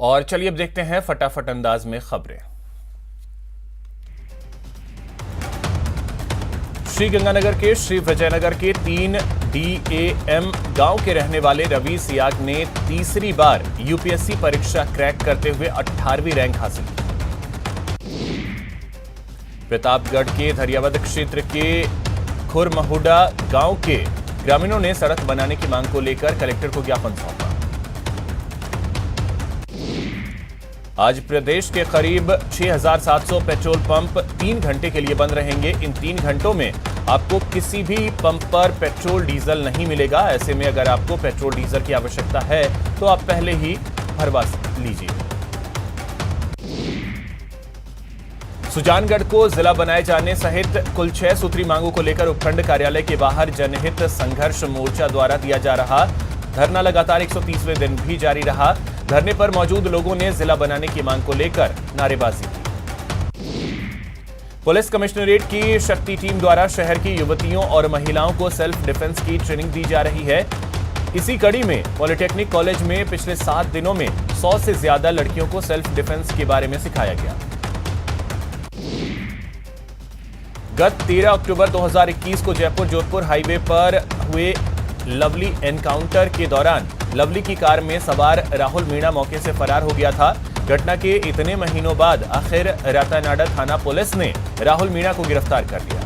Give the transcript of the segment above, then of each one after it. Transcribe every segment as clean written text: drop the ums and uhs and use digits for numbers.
और चलिए अब देखते हैं फटाफट अंदाज में खबरें। श्रीगंगानगर के श्री विजयनगर के 3 DAM गांव के रहने वाले रवि सियाग ने तीसरी बार यूपीएससी परीक्षा क्रैक करते हुए 18वीं रैंक हासिल की। प्रतापगढ़ के धरियावद क्षेत्र के खुरमहुडा गांव के ग्रामीणों ने सड़क बनाने की मांग को लेकर कलेक्टर को ज्ञापन सौंपा। आज प्रदेश के करीब 6,700 पेट्रोल पंप 3 घंटे के लिए बंद रहेंगे। इन 3 घंटों में आपको किसी भी पंप पर पेट्रोल डीजल नहीं मिलेगा। ऐसे में अगर आपको पेट्रोल डीजल की आवश्यकता है तो आप पहले ही भरवा लीजिए। सुजानगढ़ को जिला बनाए जाने सहित कुल 6 सूत्री मांगों को लेकर उपखंड कार्यालय के बाहर जनहित संघर्ष मोर्चा द्वारा दिया जा रहा धरना लगातार 130वें दिन भी जारी रहा। धरने पर मौजूद लोगों ने जिला बनाने की मांग को लेकर नारेबाजी की। पुलिस कमिश्नरेट की शक्ति टीम द्वारा शहर की युवतियों और महिलाओं को सेल्फ डिफेंस की ट्रेनिंग दी जा रही है। इसी कड़ी में पॉलिटेक्निक कॉलेज में पिछले 7 दिनों में 100 से ज्यादा लड़कियों को सेल्फ डिफेंस के बारे में सिखाया गया। गत 13 अक्टूबर 2021 को जयपुर जोधपुर हाईवे पर हुए लवली एनकाउंटर के दौरान लवली की कार में सवार राहुल मीणा मौके से फरार हो गया था। घटना के इतने महीनों बाद आखिर रातानाडा थाना पुलिस ने राहुल मीणा को गिरफ्तार कर लिया।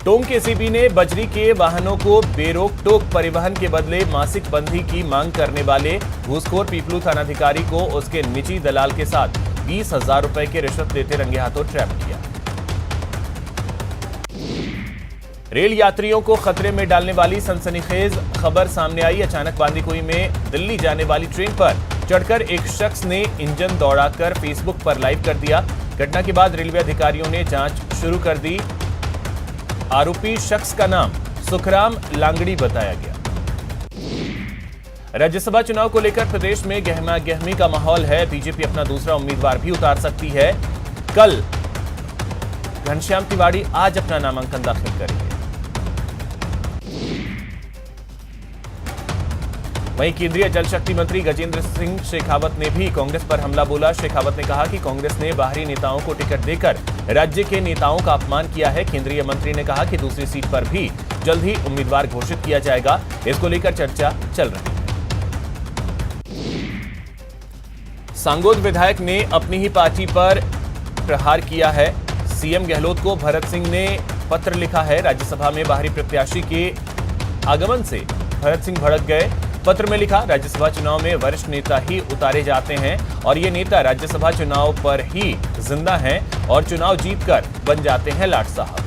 टोंक के एसीपी ने बजरी के वाहनों को बेरोक टोक परिवहन के बदले मासिक बंधी की मांग करने वाले घूसखोर पीपलू थानाधिकारी को उसके निजी दलाल के साथ 20,000 रुपए की रिश्वत लेते रंगे हाथों ट्रैप किया। रेल यात्रियों को खतरे में डालने वाली सनसनीखेज खबर सामने आई। अचानक बांदीकुई में दिल्ली जाने वाली ट्रेन पर चढ़कर एक शख्स ने इंजन दौड़ाकर फेसबुक पर लाइव कर दिया। घटना के बाद रेलवे अधिकारियों ने जांच शुरू कर दी। आरोपी शख्स का नाम सुखराम लांगड़ी बताया गया। राज्यसभा चुनाव को लेकर प्रदेश में गहमा गहमी का माहौल है। बीजेपी अपना दूसरा उम्मीदवार भी उतार सकती है। कल घनश्याम तिवाड़ी आज अपना नामांकन दाखिल करेंगे। वहीं केंद्रीय जल शक्ति मंत्री गजेंद्र सिंह शेखावत ने भी कांग्रेस पर हमला बोला। शेखावत ने कहा कि कांग्रेस ने बाहरी नेताओं को टिकट देकर राज्य के नेताओं का अपमान किया है। केंद्रीय मंत्री ने कहा कि दूसरी सीट पर भी जल्द ही उम्मीदवार घोषित किया जाएगा। इसको लेकर चर्चा चल रही है। सांगोद विधायक ने अपनी ही पार्टी पर प्रहार किया है। सीएम गहलोत को भरत सिंह ने पत्र लिखा है। राज्यसभा में बाहरी प्रत्याशी के आगमन से भरत सिंह भड़क गए। पत्र में लिखा, राज्यसभा चुनाव में वरिष्ठ नेता ही उतारे जाते हैं और ये नेता राज्यसभा चुनाव पर ही जिंदा हैं और चुनाव जीतकर बन जाते हैं लाट साहब।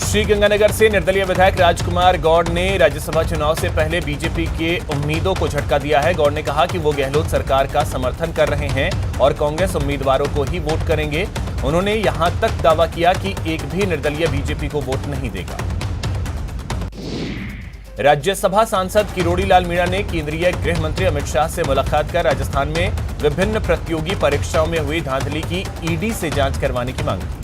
श्रीगंगानगर से निर्दलीय विधायक राजकुमार गौड़ ने राज्यसभा चुनाव से पहले बीजेपी के उम्मीदों को झटका दिया है। गौड़ ने कहा कि वो गहलोत सरकार का समर्थन कर रहे हैं और कांग्रेस उम्मीदवारों को ही वोट करेंगे। उन्होंने यहां तक दावा किया कि एक भी निर्दलीय बीजेपी को वोट नहीं देगा। राज्यसभा सांसद किरोड़ी लाल मीणा ने केंद्रीय गृह मंत्री अमित शाह से मुलाकात कर राजस्थान में विभिन्न प्रतियोगी परीक्षाओं में हुई धांधली की ईडी से जांच करवाने की मांग की।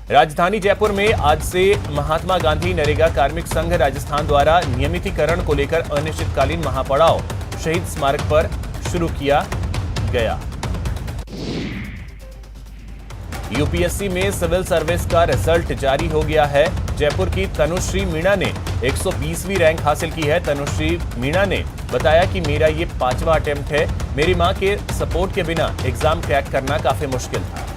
राजधानी जयपुर में आज से महात्मा गांधी नरेगा कार्मिक संघ राजस्थान द्वारा नियमितीकरण को लेकर अनिश्चितकालीन महापड़ाव शहीद स्मारक पर शुरू किया गया। यूपीएससी में सिविल सर्विस का रिजल्ट जारी हो गया है। जयपुर की तनुश्री मीणा ने 120वीं रैंक हासिल की है। तनुश्री मीणा ने बताया कि मेरा ये 5वां अटेम्प्ट है। मेरी मां के सपोर्ट के बिना एग्जाम क्रैक करना काफी मुश्किल था।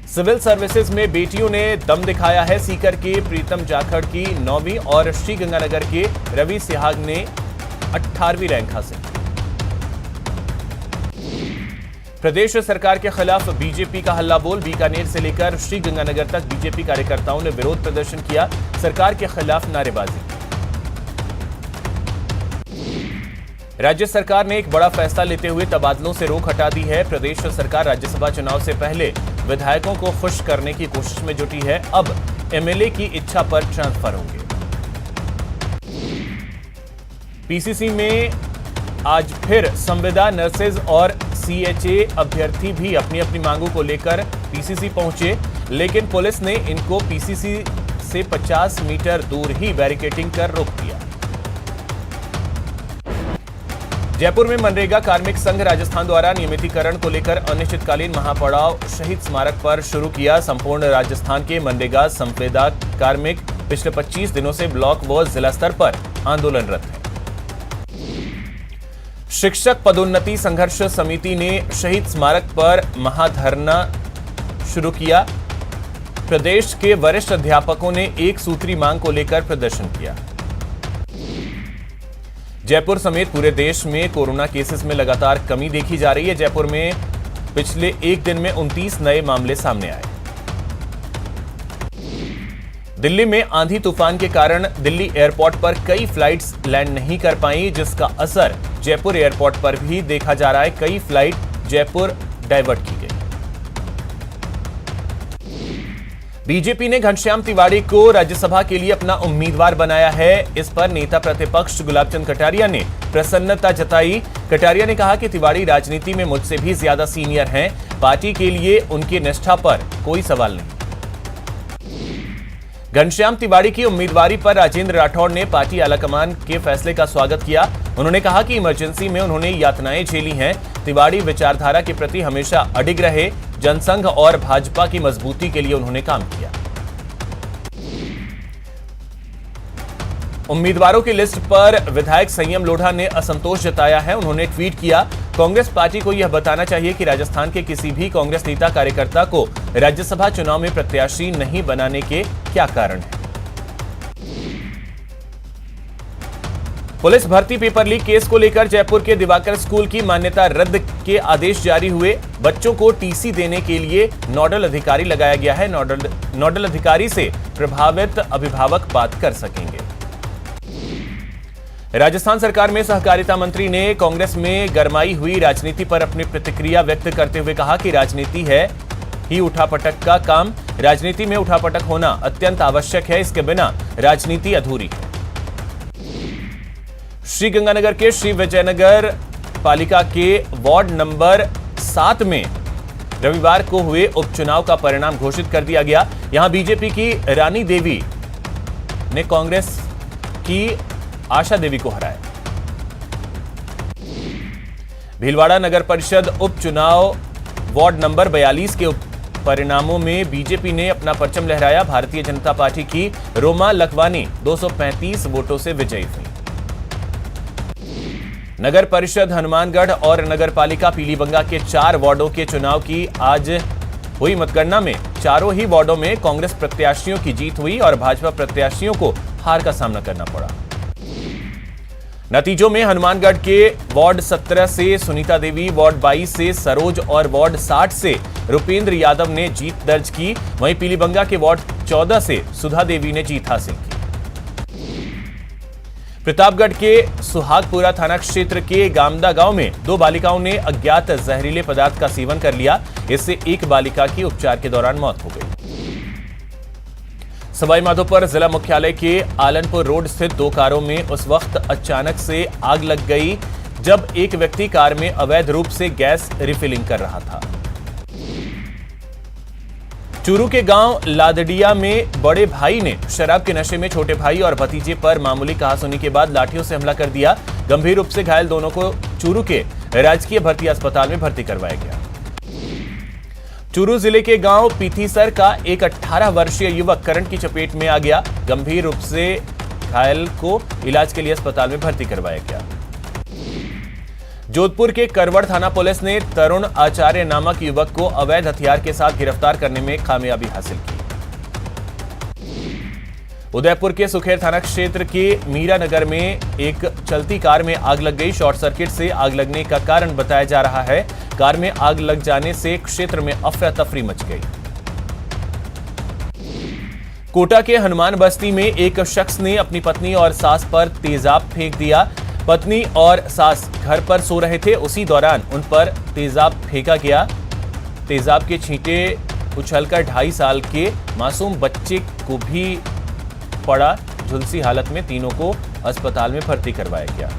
सिविल सर्विसेज में बेटियों ने दम दिखाया है। सीकर के प्रीतम जाखड़ की 9वीं और श्रीगंगानगर के रवि सिहाग ने 18वीं रैंक हासिल की। प्रदेश सरकार के खिलाफ बीजेपी का हल्ला बोल। बीकानेर से लेकर श्रीगंगानगर तक बीजेपी कार्यकर्ताओं ने विरोध प्रदर्शन किया। सरकार के खिलाफ नारेबाजी की। राज्य सरकार ने एक बड़ा फैसला लेते हुए तबादलों से रोक हटा दी है। प्रदेश सरकार राज्यसभा चुनाव से पहले विधायकों को खुश करने की कोशिश में जुटी है। अब एमएलए की इच्छा पर ट्रांसफर होंगे। पीसीसी में आज फिर संविदा नर्सेज और सीएचए अभ्यर्थी भी अपनी अपनी मांगों को लेकर पीसीसी पहुंचे, लेकिन पुलिस ने इनको पीसीसी से 50 मीटर दूर ही बैरिकेडिंग कर रोक दिया। जयपुर में मनरेगा कार्मिक संघ राजस्थान द्वारा नियमितीकरण को लेकर अनिश्चितकालीन महापड़ाव शहीद स्मारक पर शुरू किया। संपूर्ण राजस्थान के मनरेगा संविदा कार्मिक पिछले 25 दिनों से ब्लॉक व जिला स्तर पर आंदोलनरत हैं। शिक्षक पदोन्नति संघर्ष समिति ने शहीद स्मारक पर महाधरना शुरू किया। प्रदेश के वरिष्ठ अध्यापकों ने एक सूत्री मांग को लेकर प्रदर्शन किया। जयपुर समेत पूरे देश में कोरोना केसेस में लगातार कमी देखी जा रही है। जयपुर में पिछले एक दिन में 29 नए मामले सामने आए। दिल्ली में आंधी तूफान के कारण दिल्ली एयरपोर्ट पर कई फ्लाइट्स लैंड नहीं कर पाई, जिसका असर जयपुर एयरपोर्ट पर भी देखा जा रहा है। कई फ्लाइट जयपुर डाइवर्ट की गई। बीजेपी ने घनश्याम तिवाड़ी को राज्यसभा के लिए अपना उम्मीदवार बनाया है। इस पर नेता प्रतिपक्ष गुलाबचंद कटारिया ने प्रसन्नता जताई। कटारिया ने कहा कि तिवाड़ी राजनीति में मुझसे भी ज्यादा सीनियर हैं। पार्टी के लिए उनकी निष्ठा पर कोई सवाल नहीं। घनश्याम तिवाड़ी की उम्मीदवारी पर राजेंद्र राठौड़ ने पार्टी आलाकमान के फैसले का स्वागत किया। उन्होंने कहा कि इमरजेंसी में उन्होंने यातनाएं झेली हैं। तिवाड़ी विचारधारा के प्रति हमेशा अडिग रहे। जनसंघ और भाजपा की मजबूती के लिए उन्होंने काम किया। उम्मीदवारों की लिस्ट पर विधायक संयम लोढ़ा ने असंतोष जताया है। उन्होंने ट्वीट किया, कांग्रेस पार्टी को यह बताना चाहिए कि राजस्थान के किसी भी कांग्रेस नेता कार्यकर्ता को राज्यसभा चुनाव में प्रत्याशी नहीं बनाने के क्या कारण है। पुलिस भर्ती पेपर लीक केस को लेकर जयपुर के दिवाकर स्कूल की मान्यता रद्द के आदेश जारी हुए। बच्चों को टीसी देने के लिए नोडल अधिकारी लगाया गया है। नोडल अधिकारी से प्रभावित अभिभावक बात कर सकेंगे। राजस्थान सरकार में सहकारिता मंत्री ने कांग्रेस में गरमाई हुई राजनीति पर अपनी प्रतिक्रिया व्यक्त करते हुए कहा कि राजनीति है ही उठापटक का काम। राजनीति में उठापटक होना अत्यंत आवश्यक है, इसके बिना राजनीति अधूरी है। श्रीगंगानगर के श्री विजयनगर पालिका के वार्ड नंबर 7 में रविवार को हुए उपचुनाव का परिणाम घोषित कर दिया गया। यहां बीजेपी की रानी देवी ने कांग्रेस की आशा देवी को हराया। भीलवाड़ा नगर परिषद उपचुनाव वार्ड नंबर 42 के परिणामों में बीजेपी ने अपना परचम लहराया। भारतीय जनता पार्टी की रोमा लखवानी 235 वोटों से विजयी हुई। नगर परिषद हनुमानगढ़ और नगर पालिका पीलीबंगा के 4 वार्डों के चुनाव की आज हुई मतगणना में चारों ही वार्डों में कांग्रेस प्रत्याशियों की जीत हुई और भाजपा प्रत्याशियों को हार का सामना करना पड़ा। नतीजों में हनुमानगढ़ के वार्ड 17 से सुनीता देवी, वार्ड 22 से सरोज और वार्ड 60 से रुपेंद्र यादव ने जीत दर्ज की। वहीं पीलीबंगा के वार्ड 14 से सुधा देवी ने जीत हासिल की। प्रतापगढ़ के सुहागपुरा थाना क्षेत्र के गामदा गांव में 2 बालिकाओं ने अज्ञात जहरीले पदार्थ का सेवन कर लिया। इससे एक बालिका की उपचार के दौरान मौत हो गई। सवाईमाधोपुर जिला मुख्यालय के आलनपुर रोड स्थित 2 कारों में उस वक्त अचानक से आग लग गई जब एक व्यक्ति कार में अवैध रूप से गैस रिफिलिंग कर रहा था। चूरू के गांव लादडिया में बड़े भाई ने शराब के नशे में छोटे भाई और भतीजे पर मामूली कहासुनी के बाद लाठियों से हमला कर दिया। गंभीर रूप से घायल दोनों को चूरू के राजकीय भर्ती अस्पताल में भर्ती करवाया गया। चूरू जिले के गांव पीथीसर का एक 18 वर्षीय युवक करंट की चपेट में आ गया। गंभीर रूप से घायल को इलाज के लिए अस्पताल में भर्ती करवाया गया। जोधपुर के करवड़ थाना पुलिस ने तरुण आचार्य नामक युवक को अवैध हथियार के साथ गिरफ्तार करने में कामयाबी हासिल की। उदयपुर के सुखेर थाना क्षेत्र के मीरा नगर में एक चलती कार में आग लग गई। शॉर्ट सर्किट से आग लगने का कारण बताया जा रहा है। कार में आग लग जाने से क्षेत्र में अफरा तफरी मच गई। कोटा के हनुमान बस्ती में एक शख्स ने अपनी पत्नी और सास पर तेजाब फेंक दिया। पत्नी और सास घर पर सो रहे थे, उसी दौरान उन पर तेजाब फेंका गया। तेजाब के छींटे उछलकर 2.5 साल के मासूम बच्चे को भी पड़ा। झुलसी हालत में तीनों को अस्पताल में भर्ती करवाया गया।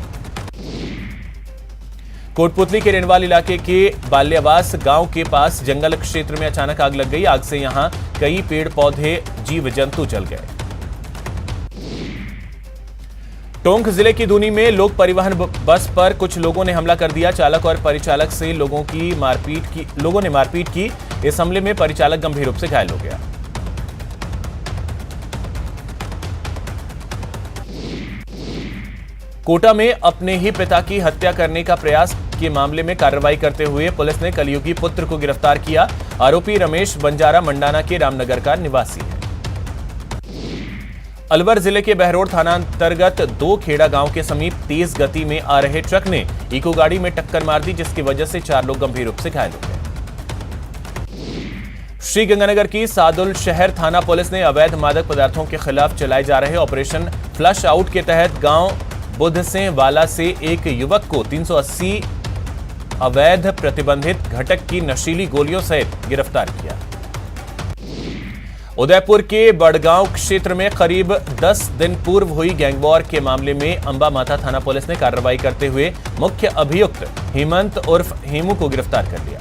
कोटपुतली के रेणवाल इलाके के बाल्यावास गांव के पास जंगल क्षेत्र में अचानक आग लग गई। आग से यहां कई पेड़ पौधे जीव जंतु जल गए। टोंक जिले की दूनी में लोक परिवहन बस पर कुछ लोगों ने हमला कर दिया। चालक और परिचालक से लोगों ने मारपीट की। इस हमले में परिचालक गंभीर रूप से घायल हो गया। कोटा में अपने ही पिता की हत्या करने का प्रयास के मामले में कार्रवाई करते हुए पुलिस ने कलयुगी पुत्र को गिरफ्तार किया। आरोपी रमेश बंजारा मंडाना के रामनगर का निवासी है। अलवर जिले के बहरोड थाना अंतर्गत दो खेड़ा गांव के समीप तेज गति में आ रहे ट्रक ने इको गाड़ी में टक्कर मार दी, जिसकी वजह से 4 लोग गंभीर रूप से घायल हो गए। श्रीगंगानगर की सादुल शहर थाना पुलिस ने अवैध मादक पदार्थों के खिलाफ चलाए जा रहे ऑपरेशन फ्लश आउट के तहत गांव बुधसें वाला से एक युवक को 380 अवैध प्रतिबंधित घटक की नशीली गोलियों सहित गिरफ्तार किया। उदयपुर के बड़गांव क्षेत्र में करीब 10 दिन पूर्व हुई गैंगवॉर के मामले में अंबा माता थाना पुलिस ने कार्रवाई करते हुए मुख्य अभियुक्त हेमंत उर्फ हेमू को गिरफ्तार कर लिया।